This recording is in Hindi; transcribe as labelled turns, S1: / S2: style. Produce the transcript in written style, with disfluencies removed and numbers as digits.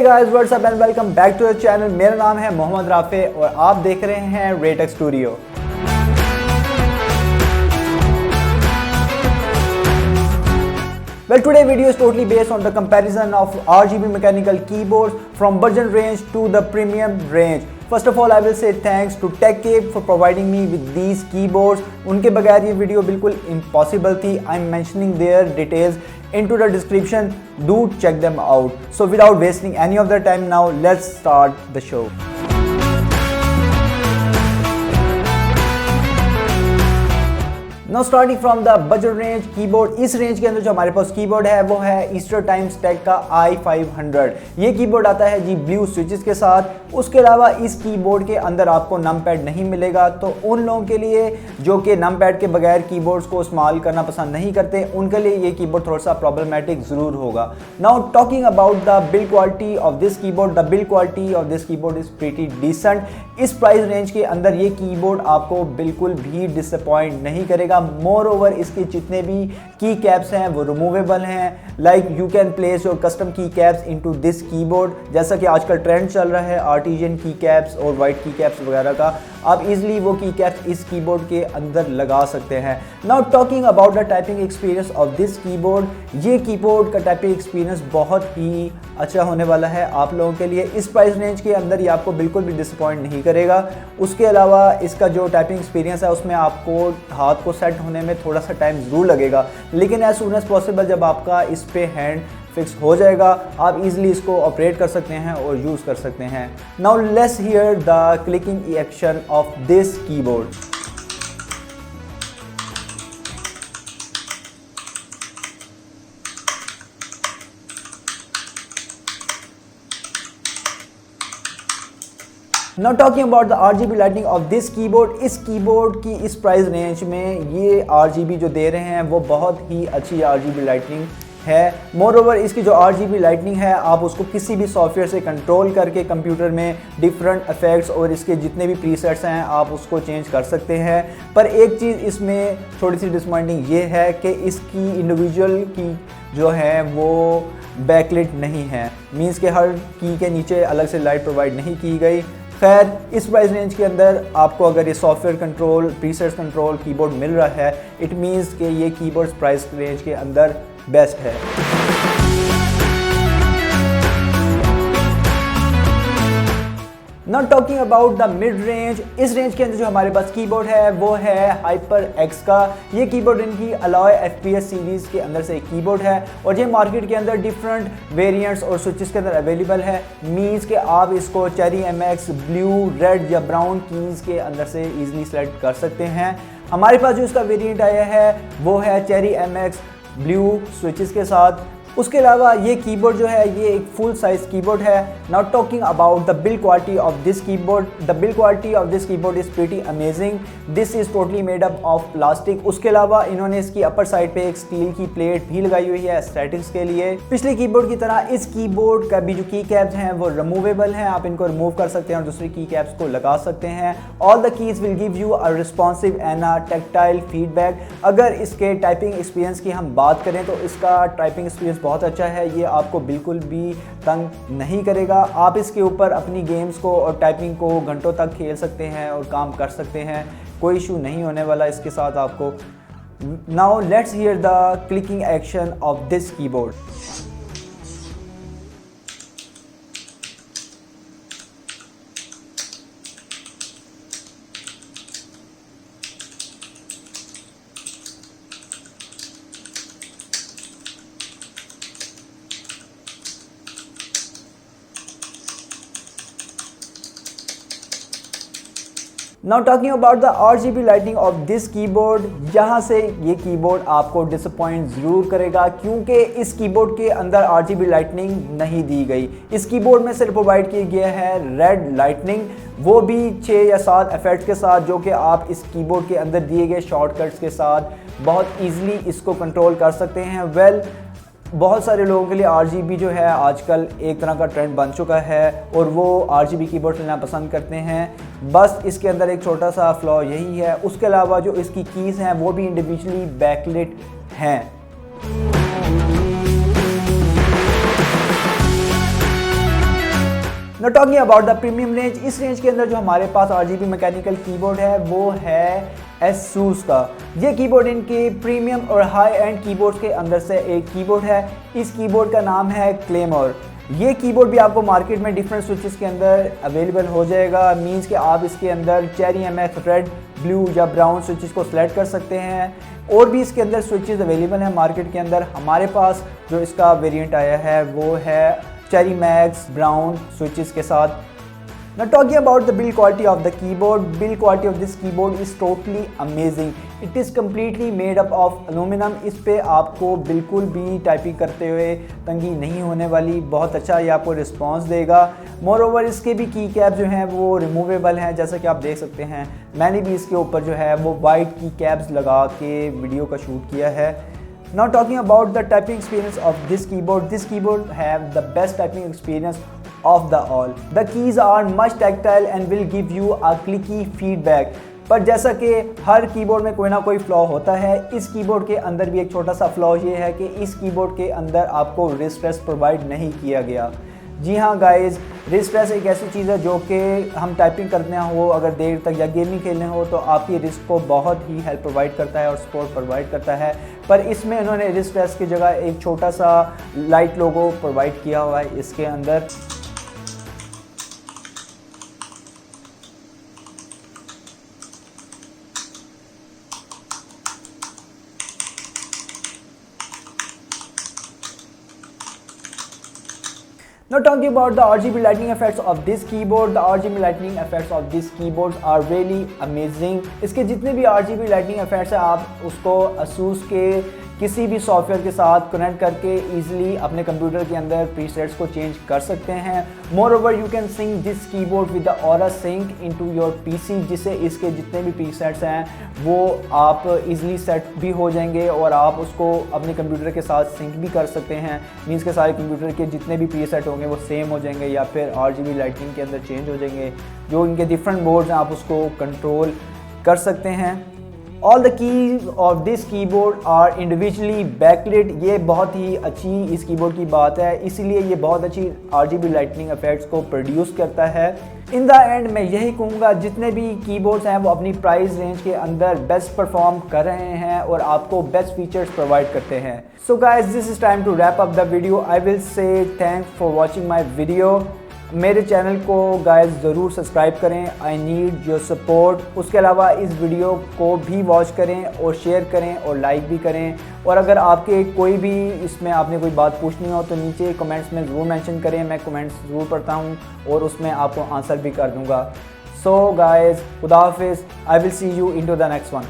S1: Guys, what's up and welcome back to the channel. मेरा नाम है मोहम्मद राफे और आप देख रहे हैं रेटेक studio. Well, today video is totally based on the comparison of RGB mechanical keyboards from budget range to the premium range. First of all, I will say thanks to TechCape for providing me with these keyboards. उनके बगैर ये वीडियो बिल्कुल impossible थी. I'm mentioning their details into the description. Do check them out. So without wasting any of the time now, let's start the show. Now starting from the budget range keyboard, इस रेंज के अंदर जो हमारे पास कीबोर्ड है वो है ईस्टर टाइम्स टेक का i500। ये कीबोर्ड आता है जी ब्लू स्विचेस के साथ। उसके अलावा इस कीबोर्ड के अंदर आपको नम पैड नहीं मिलेगा, तो उन लोगों के लिए जो कि नम पैड के बगैर कीबोर्ड्स को इस्तेमाल करना पसंद नहीं करते, उनके लिए ये कीबोर्ड थोड़ा सा प्रॉब्लमेटिक ज़रूर होगा। Now talking about the build quality of this keyboard, the build quality of this keyboard is pretty decent. इस प्राइस रेंज के अंदर ये कीबोर्ड आपको बिल्कुल भी डिसअपॉइंट नहीं करेगा। मोर ओवर इसके जितने भी की कैप्स हैं वो रिमूवेबल हैं। Like you can place your custom की कैप्स इनटू दिस कीबोर्ड, जैसा कि आजकल ट्रेंड चल रहा है आर्टिजन की कैप्स और वाइट की कैप्स वगैरह का। आप इजीली वो की कैप्स इस कीबोर्ड के अंदर लगा सकते हैं। Now talking about the typing experience of this keyboard, ये कीबोर्ड का टाइपिंग एक्सपीरियंस बहुत ही अच्छा होने वाला है आप लोगों के लिए। इस प्राइस रेंज के अंदर ये आपको बिल्कुल भी डिसअपॉइंट नहीं करेगा। उसके अलावा इसका जो टाइपिंग एक्सपीरियंस है उसमें आपको हाथ को सेट होने में थोड़ा सा टाइम ज़रूर लगेगा, लेकिन एज सून एज पॉसिबल जब आपका इस पे हैंड फिक्स हो जाएगा आप इजीली इसको ऑपरेट कर सकते हैं और यूज़ कर सकते हैं। Now let's hear the clicking action of this keyboard. Now talking about the RGB lighting of this keyboard, इस कीबोर्ड की इस प्राइस रेंज में ये RGB जो दे रहे हैं वो बहुत ही अच्छी RGB लाइटनिंग है। मोर ओवर इसकी जो RGB लाइटनिंग है आप उसको किसी भी सॉफ्टवेयर से कंट्रोल करके कंप्यूटर में डिफरेंट इफेक्ट्स और इसके जितने भी प्रीसेट्स हैं आप उसको चेंज कर सकते हैं। पर एक चीज़ इसमें थोड़ी सी डिसअपॉइंटिंग ये है कि इसकी इंडिविजुअल की जो है वो बैकलिट नहीं है, मीन्स के हर की के नीचे अलग से लाइट प्रोवाइड नहीं की गई। खैर, इस प्राइस रेंज के अंदर आपको अगर ये software control presets control keyboard मिल रहा है, इट मीन्स कि ये कीबोर्ड प्राइस रेंज के अंदर बेस्ट है। Not talking about the mid range, इस रेंज के अंदर जो हमारे पास कीबोर्ड है वो है HyperX का। ये कीबोर्ड इनकी अलॉय FPS सीरीज़ के अंदर से एक कीबोर्ड है और ये मार्केट के अंदर डिफरेंट वेरिएंट्स और स्विचेस के अंदर अवेलेबल है। मीन्स कि आप इसको चेरी MX, ब्लू, रेड या ब्राउन कीज़ के अंदर से ईजिली सेलेक्ट कर सकते हैं। हमारे पास जो इसका वेरिएंट आया है वो है चेरी MX ब्लू स्विचेस के साथ। उसके अलावा ये कीबोर्ड जो है ये एक फुल साइज कीबोर्ड है। Now talking about the build quality of this keyboard, the build quality of this keyboard is pretty amazing. This is totally made up of plastic. उसके अलावा इन्होंने इसकी अपर साइड पे एक स्टील की प्लेट भी लगाई हुई है स्टैटिक्स के लिए। पिछले कीबोर्ड की तरह इस कीबोर्ड का भी जो की कैप्स हैं वो रिमूवेबल हैं, आप इनको रिमूव कर सकते हैं और दूसरी की कैप्स को लगा सकते हैं। All the keys will give you a responsive and a tactile feedback. अगर इसके टाइपिंग एक्सपीरियंस की हम बात करें तो इसका टाइपिंग एक्सपीरियंस बहुत अच्छा है, ये आपको बिल्कुल भी तंग नहीं करेगा। आप इसके ऊपर अपनी गेम्स को और टाइपिंग को घंटों तक खेल सकते हैं और काम कर सकते हैं, कोई इशू नहीं होने वाला इसके साथ आपको। Now let's hear the clicking action of this keyboard. Now talking about the RGB lighting of this keyboard, यहाँ से ये कीबोर्ड आपको डिसअपॉइंट ज़रूर करेगा क्योंकि इस कीबोर्ड के अंदर RGB लाइटनिंग नहीं दी गई। इस कीबोर्ड में सिर्फ प्रोवाइड किया गया है रेड लाइटनिंग, वो भी 6 या 7 इफेक्ट्स के साथ, जो कि आप इस कीबोर्ड के अंदर दिए गए शॉर्टकट्स के साथ बहुत ईजिली इसको कंट्रोल कर सकते हैं। वेल, बहुत सारे लोगों के लिए RGB जो है आजकल एक तरह का ट्रेंड बन चुका है और वो RGB कीबोर्ड लेना पसंद करते हैं। बस इसके अंदर एक छोटा सा फ्लॉ यही है। उसके अलावा जो इसकी कीज़ हैं वो भी इंडिविजुअली बैकलिट हैं। Now talking about the premium range, इस रेंज के अंदर जो हमारे पास RGB मैकेनिकल कीबोर्ड है वो है ASUS का। ये कीबोर्ड इनके प्रीमियम और हाई एंड कीबोर्ड के अंदर से एक कीबोर्ड है। इस कीबोर्ड का नाम है क्लेमोर। ये कीबोर्ड भी आपको मार्केट में डिफरेंट स्विचेस के अंदर अवेलेबल हो जाएगा। मींस कि आप इसके अंदर चेरी MX रेड, ब्लू या ब्राउन स्विचेस को सिलेक्ट कर सकते हैं। और भी इसके अंदर स्विचेस अवेलेबल हैं मार्केट के अंदर। हमारे पास जो इसका वेरिएंट आया है वो है चेरी मैक्स ब्राउन स्विचेस के साथ। Now talking about the build quality of the keyboard, build quality of this keyboard is totally amazing. It is completely made up of aluminum. इस पे आपको बिल्कुल भी टाइपिंग करते हुए तंगी नहीं होने वाली, बहुत अच्छा ये आपको रिस्पांस देगा। मोर इसके भी की कैप जो हैं वो रिमूवेबल हैं, जैसा कि आप देख सकते हैं। मैंने भी इसके ऊपर जो है वो वाइट की कैप्स लगा के वीडियो का शूट किया है। Now talking about the typing experience of this keyboard have the best typing experience of the all. The keys are much tactile and will give you a clicky feedback. पर जैसा कि हर कीबोर्ड में कोई ना कोई फ्लॉ होता है, इस कीबोर्ड के अंदर भी एक छोटा सा फ्लॉ ये है कि इस कीबोर्ड के अंदर आपको रिस्ट रेस्ट प्रोवाइड नहीं किया गया। जी हाँ गाइज़, रिस्ट रेस्ट एक ऐसी चीज़ है जो कि हम टाइपिंग करने हो अगर देर तक या गेमिंग खेलने हो तो आपकी रिस्ट को बहुत ही हेल्प प्रोवाइड करता है और सपोर्ट प्रोवाइड करता है। पर इसमें उन्होंने रिस्ट रेस्ट की जगह एक छोटा सा लाइट लोगो प्रोवाइड किया हुआ है इसके अंदर। Now talking about the RGB lighting effects of this keyboard, the RGB lighting effects of this keyboard are really amazing. इसके जितने भी RGB lighting effects हैं आप उसको ASUS के किसी भी सॉफ्टवेयर के साथ कनेक्ट करके इजीली अपने कंप्यूटर के अंदर प्रीसेट्स को चेंज कर सकते हैं। Moreover you can sync this keyboard with the aura sync into your PC, जिससे इसके जितने भी प्रीसेट्स हैं वो आप इजीली सेट भी हो जाएंगे और आप उसको अपने कंप्यूटर के साथ सिंक भी कर सकते हैं। मींस के सारे कंप्यूटर के जितने भी प्रीसेट होंगे वो सेम हो जाएंगे या फिर RGB लाइटिंग के अंदर चेंज हो जाएंगे। जो इनके डिफरेंट मोड्स हैं आप उसको कंट्रोल कर सकते हैं। All the keys of this keyboard are individually backlit. ये बहुत ही अच्छी इस कीबोर्ड की बात है, इसीलिए ये बहुत अच्छी RGB लाइटनिंग इफेक्ट्स को प्रोड्यूस करता है। इन द एंड मैं यही कहूँगा जितने भी कीबोर्ड्स हैं वो अपनी प्राइस रेंज के अंदर बेस्ट परफॉर्म कर रहे हैं और आपको बेस्ट फीचर्स प्रोवाइड करते हैं। So guys, this is time to wrap up the video. I will say thanks for watching my video. मेरे चैनल को गाइस ज़रूर सब्सक्राइब करें, आई नीड योर सपोर्ट। उसके अलावा इस वीडियो को भी वॉच करें और शेयर करें और लाइक भी करें। और अगर आपके कोई भी इसमें आपने कोई बात पूछनी हो तो नीचे कमेंट्स में ज़रूर मेंशन करें, मैं कमेंट्स ज़रूर पढ़ता हूँ और उसमें आपको आंसर भी कर दूँगा। सो गाइस, खुदा हाफिज़, I will see you in to the next one.